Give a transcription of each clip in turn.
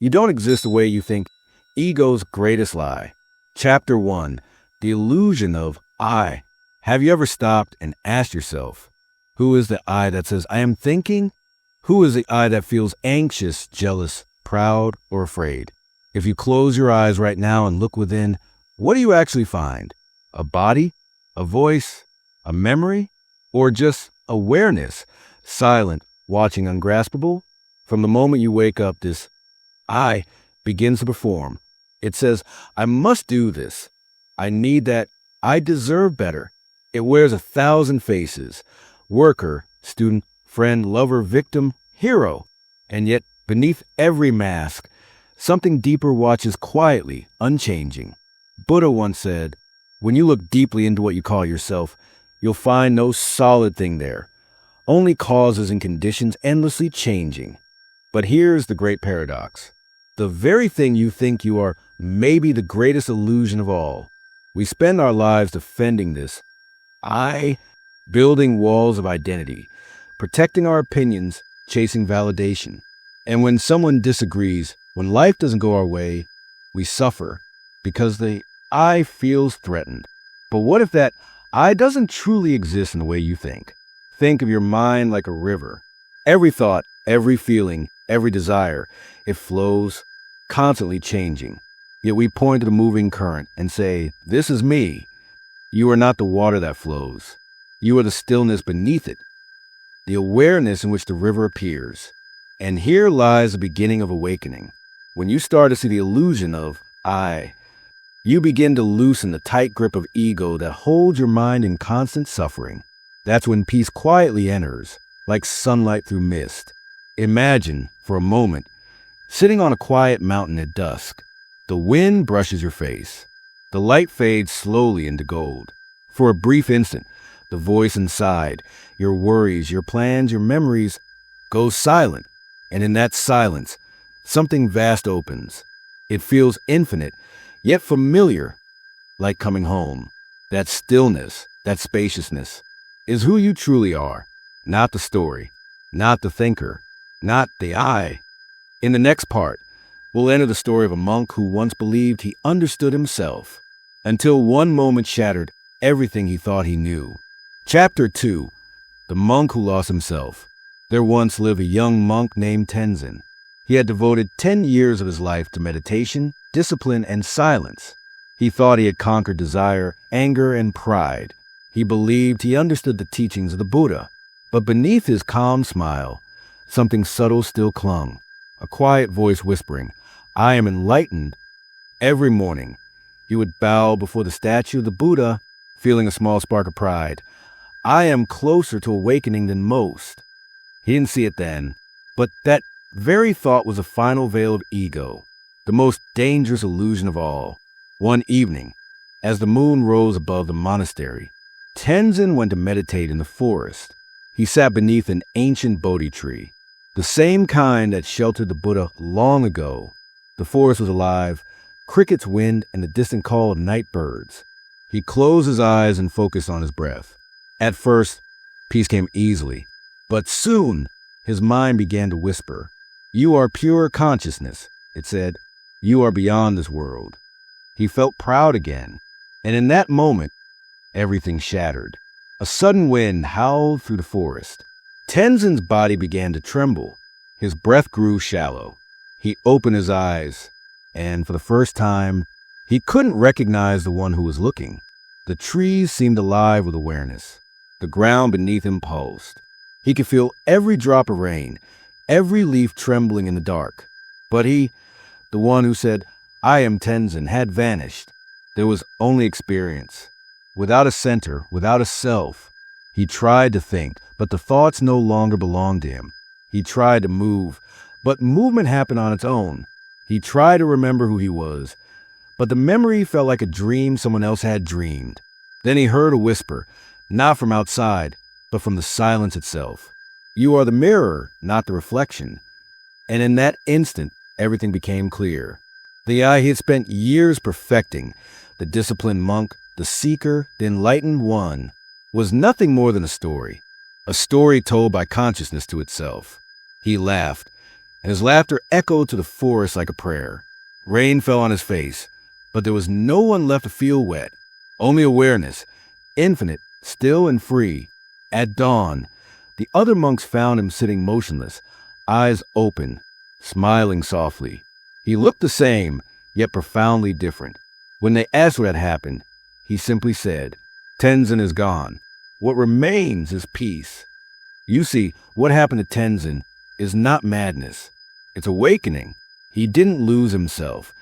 You don't exist the way you think. Ego's greatest lie. Chapter 1. The illusion of I. Have you ever stopped and asked yourself, who is the I that says, I am thinking? Who is the I that feels anxious, jealous, proud, or afraid? If you close your eyes right now and look within, what do you actually find? A body? A voice? A memory? Or just awareness, silent, watching, ungraspable? From the moment you wake up, this I begins to perform. It says, I must do this. I need that. I deserve better. It wears 1,000 faces. Worker, student, friend, lover, victim, hero. And yet, beneath every mask, something deeper watches quietly, unchanging. Buddha once said, when you look deeply into what you call yourself, you'll find no solid thing there. Only causes and conditions endlessly changing. But here's the great paradox. The very thing you think you are may be the greatest illusion of all. We spend our lives defending this I, building walls of identity, protecting our opinions, chasing validation. And when someone disagrees, when life doesn't go our way, we suffer because the I feels threatened. But what if that I doesn't truly exist in the way you think? Think of your mind like a river. Every thought, every feeling, every desire, it flows, constantly changing. Yet we point to the moving current and say, this is me. You are not the water that flows. You are the stillness beneath it, the awareness in which the river appears. And here lies the beginning of awakening. When you start to see the illusion of I, you begin to loosen the tight grip of ego that holds your mind in constant suffering. That's when peace quietly enters, like sunlight through mist. Imagine, for a moment, sitting on a quiet mountain at dusk. The wind brushes your face. The light fades slowly into gold. For a brief instant, the voice inside, your worries, your plans, your memories, goes silent. And in that silence, something vast opens. It feels infinite, yet familiar, like coming home. That stillness, that spaciousness, is who you truly are, not the story, not the thinker, not the I. In the next part, we'll enter the story of a monk who once believed he understood himself, until one moment shattered everything he thought he knew. Chapter 2. The Monk Who Lost Himself. There once lived a young monk named Tenzin. He had devoted 10 years of his life to meditation, discipline, and silence. He thought he had conquered desire, anger, and pride. He believed he understood the teachings of the Buddha. But beneath his calm smile, something subtle still clung. A quiet voice whispering, I am enlightened. Every morning, he would bow before the statue of the Buddha, feeling a small spark of pride. I am closer to awakening than most. He didn't see it then, but that very thought was a final veil of ego, the most dangerous illusion of all. One evening, as the moon rose above the monastery, Tenzin went to meditate in the forest. He sat beneath an ancient Bodhi tree, the same kind that sheltered the Buddha long ago. The forest was alive, crickets wind and the distant call of night birds. He closed his eyes and focused on his breath. At first, peace came easily, but soon his mind began to whisper. You are pure consciousness, it said. You are beyond this world. He felt proud again, and in that moment, everything shattered. A sudden wind howled through the forest. Tenzin's body began to tremble. His breath grew shallow. He opened his eyes, and for the first time, he couldn't recognize the one who was looking. The trees seemed alive with awareness. The ground beneath him pulsed. He could feel every drop of rain, every leaf trembling in the dark. But he, the one who said, I am Tenzin, had vanished. There was only experience. Without a center, without a self. He tried to think, but the thoughts no longer belonged to him. He tried to move, but movement happened on its own. He tried to remember who he was, but the memory felt like a dream someone else had dreamed. Then he heard a whisper, not from outside, but from the silence itself. You are the mirror, not the reflection. And in that instant, everything became clear. The I he had spent years perfecting, the disciplined monk, the seeker, the enlightened one, was nothing more than a story told by consciousness to itself. He laughed. and his laughter echoed to the forest like a prayer. Rain fell on his face, but there was no one left to feel wet, only awareness, infinite, still and free. At dawn, the other monks found him sitting motionless, eyes open, smiling softly. He looked the same, yet profoundly different. When they asked what had happened, he simply said, "Tenzin is gone. What remains is peace." You see, what happened to Tenzin is not madness. It's awakening. He didn't lose himself.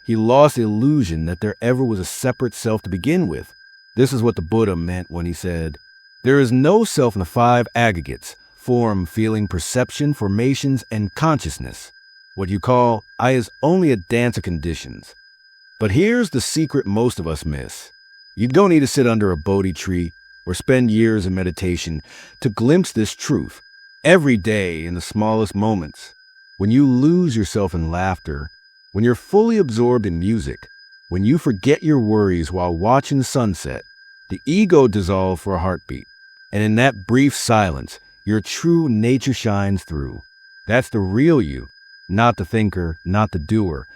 He lost the illusion that there ever was a separate self to begin with. This is what the Buddha meant when he said, "There is no self in the five aggregates, form, feeling, perception, formations, and consciousness. What you call I is only a dance of conditions." But here's the secret most of us miss. You don't need to sit under a Bodhi tree or spend years in meditation to glimpse this truth. Every day, in the smallest moments, when you lose yourself in laughter, when you're fully absorbed in music, when you forget your worries while watching the sunset, the ego dissolves for a heartbeat. And in that brief silence, your true nature shines through. That's the real you, not the thinker, not the doer,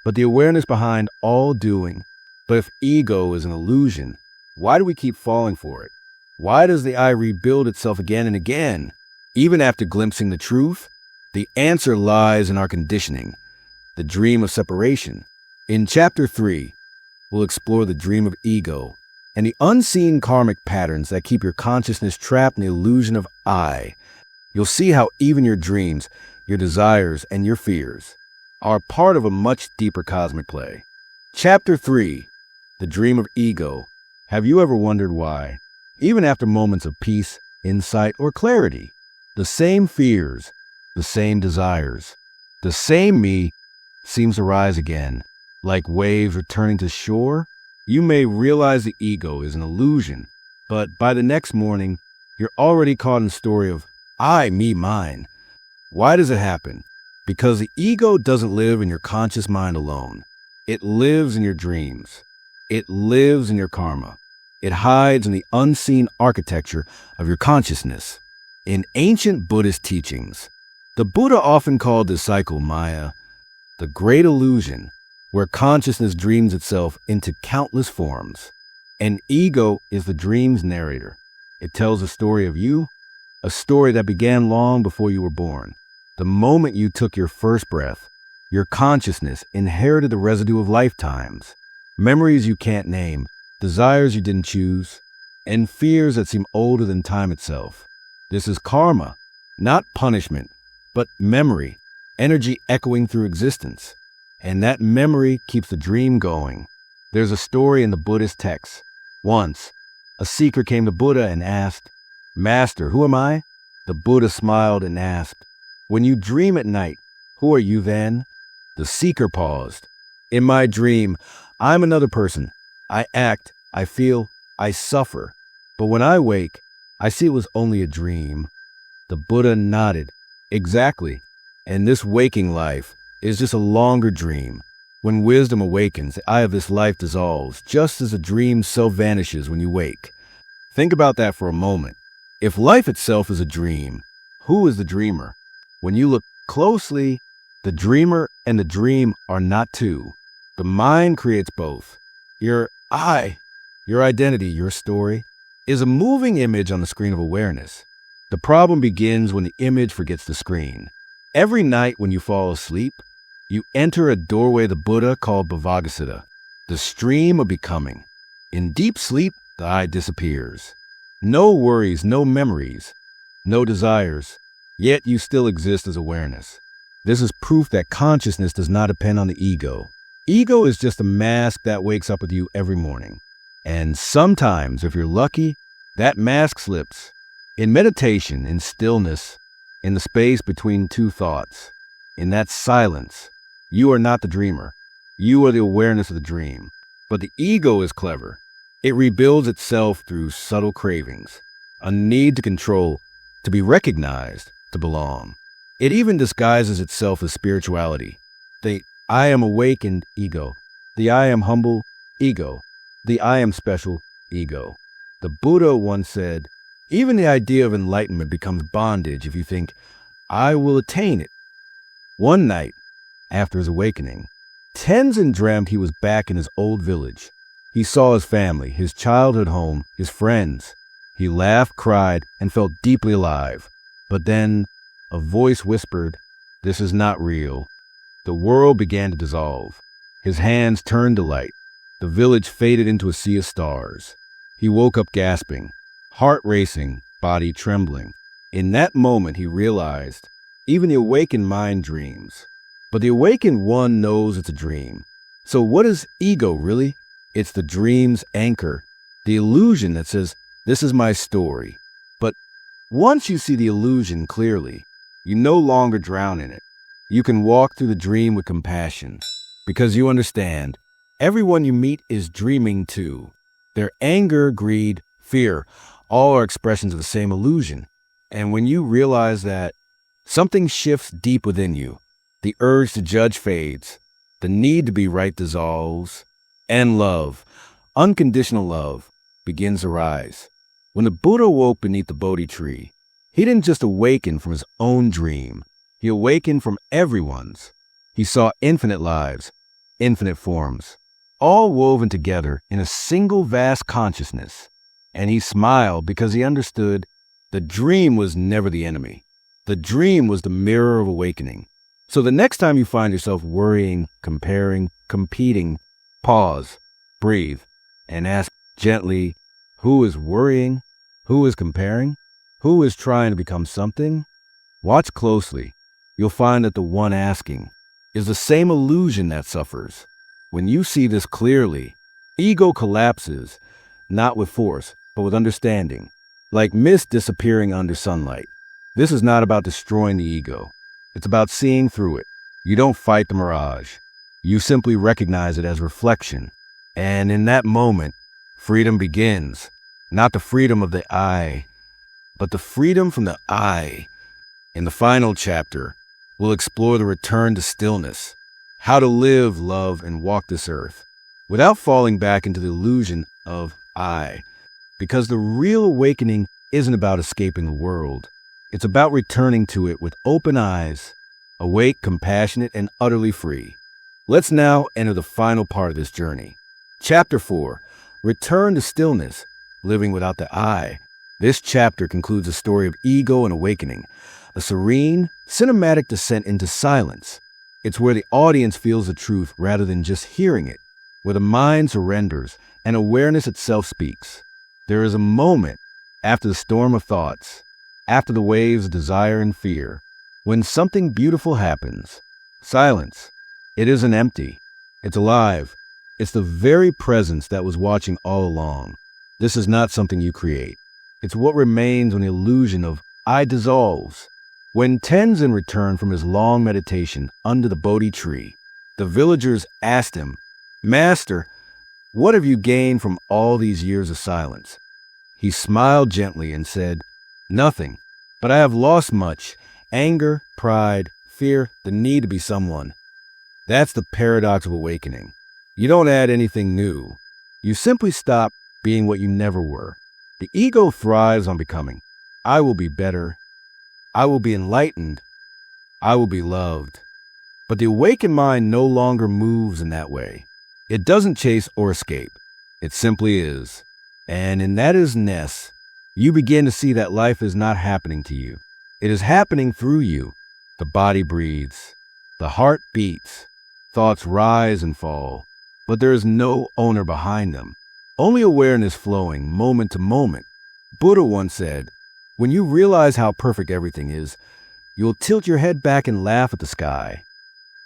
but the awareness behind all doing. But if ego is an illusion, why do we keep falling for it? Why does the I rebuild itself again and again? Even after glimpsing the truth, the answer lies in our conditioning, the dream of separation. In Chapter 3, we'll explore the dream of ego and the unseen karmic patterns that keep your consciousness trapped in the illusion of I. You'll see how even your dreams, your desires, and your fears are part of a much deeper cosmic play. Chapter 3, the dream of ego. Have you ever wondered why, even after moments of peace, insight, or clarity, the same fears, the same desires, the same me seems to rise again, like waves returning to shore? You may realize the ego is an illusion, but by the next morning, you're already caught in the story of I, me, mine. Why does it happen? Because the ego doesn't live in your conscious mind alone. It lives in your dreams. It lives in your karma. It hides in the unseen architecture of your consciousness. In ancient Buddhist teachings, the Buddha often called this cycle Maya, the great illusion, where consciousness dreams itself into countless forms. And ego is the dream's narrator. It tells a story of you, a story that began long before you were born. The moment you took your first breath, your consciousness inherited the residue of lifetimes, memories you can't name, desires you didn't choose, and fears that seem older than time itself. This is karma, not punishment, but memory, energy echoing through existence. And that memory keeps the dream going. There's a story in the Buddhist texts. Once, a seeker came to Buddha and asked, "Master, who am I?" The Buddha smiled and asked, "When you dream at night, who are you then?" The seeker paused. "In my dream, I'm another person. I act, I feel, I suffer. But when I wake, I see it was only a dream." The Buddha nodded. "Exactly. And this waking life is just a longer dream. When wisdom awakens, the eye of this life dissolves, just as a dream so vanishes when you wake." Think about that for a moment. If life itself is a dream, who is the dreamer? When you look closely, the dreamer and the dream are not two. The mind creates both. Your I, your identity, your story, is a moving image on the screen of awareness. The problem begins when the image forgets the screen. Every night when you fall asleep, you enter a doorway the Buddha called Bhavagasiddha, the stream of becoming. In deep sleep, the I disappears. No worries, no memories, no desires, yet you still exist as awareness. This is proof that consciousness does not depend on the ego. Ego is just a mask that wakes up with you every morning. And sometimes, if you're lucky, that mask slips. In meditation, in stillness, in the space between two thoughts, in that silence, you are not the dreamer. You are the awareness of the dream. But the ego is clever. It rebuilds itself through subtle cravings, a need to control, to be recognized, to belong. It even disguises itself as spirituality. The I am awakened ego. The I am humble ego. The I am special ego. The Buddha once said, even the idea of enlightenment becomes bondage if you think, I will attain it. One night, after his awakening, Tenzin dreamt he was back in his old village. He saw his family, his childhood home, his friends. He laughed, cried, and felt deeply alive. But then a voice whispered, "This is not real." The world began to dissolve. His hands turned to light. The village faded into a sea of stars. He woke up gasping, heart racing, body trembling. In that moment, he realized even the awakened mind dreams. But the awakened one knows it's a dream. So what is ego really? It's the dream's anchor, the illusion that says, "This is my story." But once you see the illusion clearly, you no longer drown in it. You can walk through the dream with compassion, because you understand everyone you meet is dreaming too. Their anger, greed, fear, all are expressions of the same illusion. And when you realize that, something shifts deep within you. The urge to judge fades. The need to be right dissolves. And love, unconditional love, begins to rise. When the Buddha woke beneath the Bodhi tree, he didn't just awaken from his own dream. He awakened from everyone's. He saw infinite lives, infinite forms, all woven together in a single vast consciousness. And he smiled because he understood the dream was never the enemy. The dream was the mirror of awakening. So the next time you find yourself worrying, comparing, competing, pause, breathe, and ask gently, who is worrying? Who is comparing? Who is trying to become something? Watch closely. You'll find that the one asking is the same illusion that suffers. When you see this clearly, ego collapses, not with force, but with understanding, like mist disappearing under sunlight. This is not about destroying the ego. It's about seeing through it. You don't fight the mirage. You simply recognize it as reflection. And in that moment, freedom begins. Not the freedom of the I, but the freedom from the I. In the final chapter, we'll explore the return to stillness, how to live, love, and walk this earth without falling back into the illusion of I. Because the real awakening isn't about escaping the world. It's about returning to it with open eyes, awake, compassionate, and utterly free. Let's now enter the final part of this journey. Chapter 4, Return to Stillness, Living Without the I. This chapter concludes the story of ego and awakening, a serene, cinematic descent into silence. It's where the audience feels the truth rather than just hearing it, where the mind surrenders and awareness itself speaks. There is a moment after the storm of thoughts, after the waves of desire and fear, when something beautiful happens. Silence. It isn't empty. It's alive. It's the very presence that was watching all along. This is not something you create. It's what remains when the illusion of I dissolves. When Tenzin returned from his long meditation under the Bodhi tree, the villagers asked him, "Master, what have you gained from all these years of silence?" He smiled gently and said, "Nothing, but I have lost much: anger, pride, fear, the need to be someone." That's the paradox of awakening. You don't add anything new. You simply stop being what you never were. The ego thrives on becoming. I will be better. I will be enlightened. I will be loved. But the awakened mind no longer moves in that way. It doesn't chase or escape. It simply is. And in that isness, you begin to see that life is not happening to you. It is happening through you. The body breathes. The heart beats. Thoughts rise and fall. But there is no owner behind them. Only awareness flowing moment to moment. Buddha once said, when you realize how perfect everything is, you'll tilt your head back and laugh at the sky.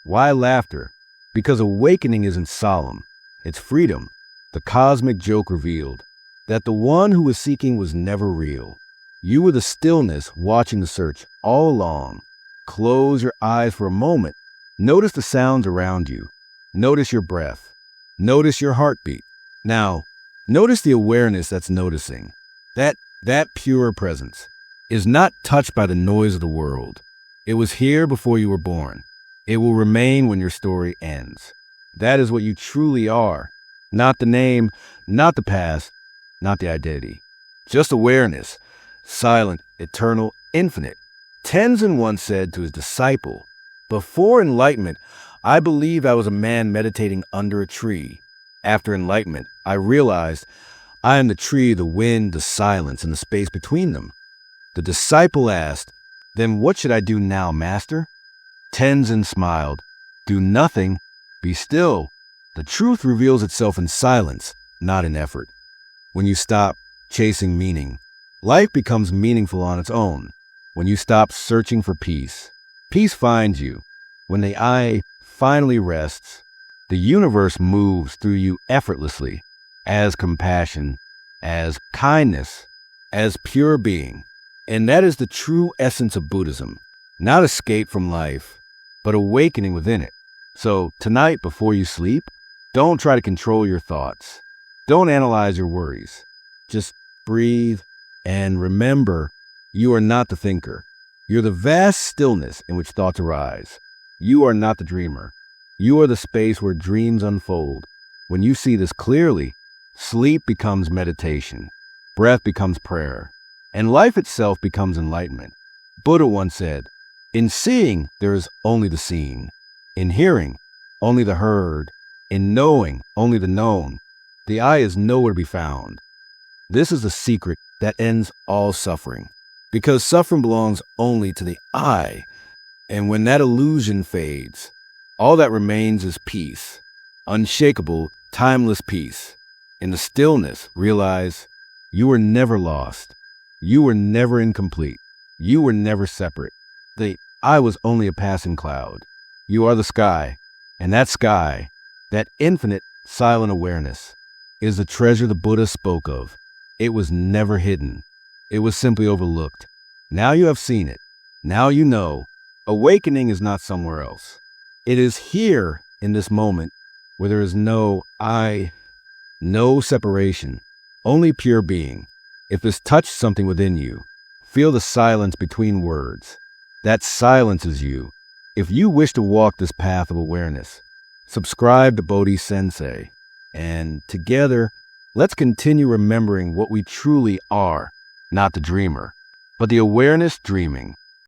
Why laughter? Because awakening isn't solemn. It's freedom. The cosmic joke revealed that the one who was seeking was never real. You were the stillness watching the search all along. Close your eyes for a moment. Notice the sounds around you. Notice your breath. Notice your heartbeat. Now, notice the awareness that's noticing. That pure presence is not touched by the noise of the world. It was here before you were born. It will remain when your story ends. That is what you truly are. Not the name, not the past, not the identity. Just awareness, silent, eternal, infinite. Tenzin once said to his disciple, Before enlightenment, I believe I was a man meditating under a tree. After enlightenment, I realized I am the tree, the wind, the silence, and the space between them. The disciple asked, "Then what should I do now, master?" Tenzin smiled. "Do nothing. Be still. The truth reveals itself in silence, not in effort. When you stop chasing meaning, life becomes meaningful on its own. When you stop searching for peace, peace finds you. When the I finally rests, the universe moves through you effortlessly, as compassion, as kindness, as pure being. And that is the true essence of Buddhism. Not escape from life, but awakening within it. So tonight, before you sleep, don't try to control your thoughts. Don't analyze your worries. Just breathe and remember, you are not the thinker. You're the vast stillness in which thoughts arise. You are not the dreamer. You are the space where dreams unfold. When you see this clearly, sleep becomes meditation, breath becomes prayer, and life itself becomes enlightenment. Buddha once said, "In seeing, there is only the seen. In hearing, only the heard. In knowing, only the known. The I is nowhere to be found." This is the secret that ends all suffering, because suffering belongs only to the I. And when that illusion fades, all that remains is peace, unshakable, timeless peace. In the stillness, realize you were never lost. You were never incomplete. You were never separate. The I was only a passing cloud. You are the sky, and that sky, that infinite silent awareness, is the treasure the Buddha spoke of. It was never hidden. It was simply overlooked. Now you have seen it. Now you know. Awakening is not somewhere else. It is here in this moment where there is no I, no separation, only pure being. If this touched something within you, feel the silence between words. That silence is you. If you wish to walk this path of awareness, subscribe to Bodhi Sensei, and together, let's continue remembering what we truly are, not the dreamer, but the awareness dreaming.